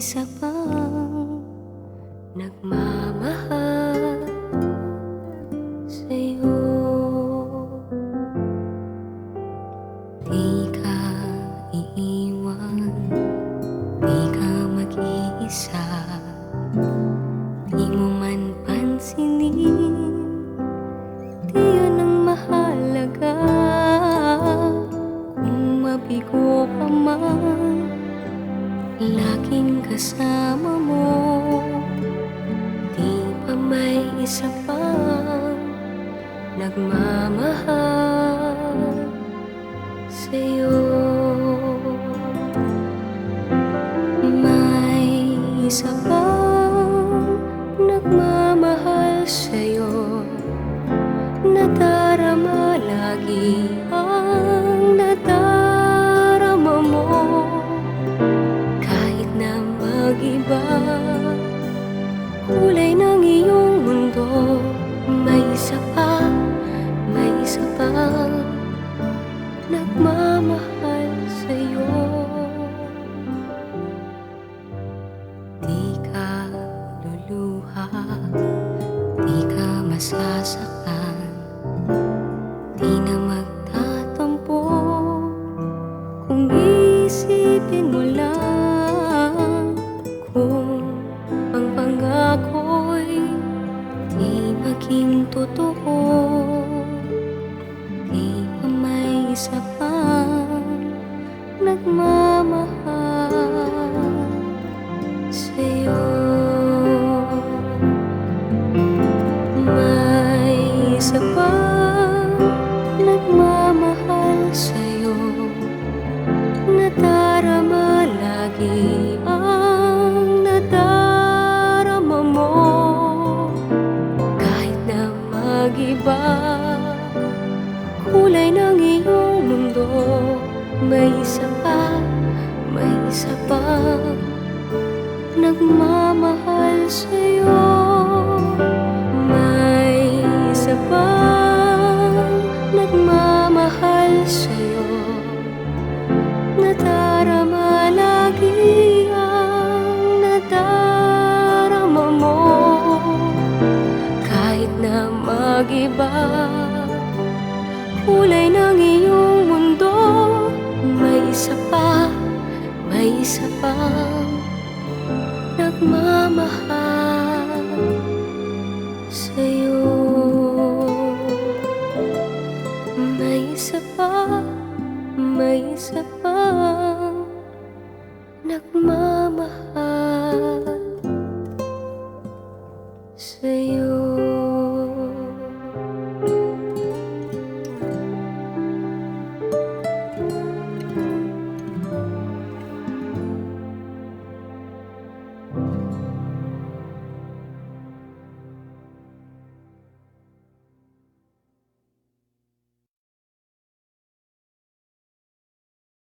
isa pang nagmamahal sa'yo. Di ka iiwan, di ka mag-iisa, di mo man pansinin, di yun ang mahalaga. Kung mabigo ka man, laging kasama mo. Di pa may isa pang nagmamahal sa'yo. May isa pang nagmamahal sa'yo, nadarama lagi ang nadarama mo. Kahit na mag-iba kulay ng iyong mundo, may isa pa, may isa pang nagmamahal sa'yo. Di ka luluha, di ka masasaktan, di na magtatampo kung isipin mo lang. Kung ang pangako'y di maging totoo, di pa may isa pang nagmamahal sa'yo. May isa pang nagmamahal sa'yo, nadarama lagi ang nadarama mo. Kahit na mag-iba kulay ng iyong mundo, may isa pa, may isa pang nagmamahal sa'yo. May isa pang nagmamahal sa'yo, nadarama lagi ang nadarama mo. Kahit na mag-iba kulay ng iyong mundo, may isa pa, may isa pang nagmamahal sa'yo. May isa pa, may isa pang nagmamahal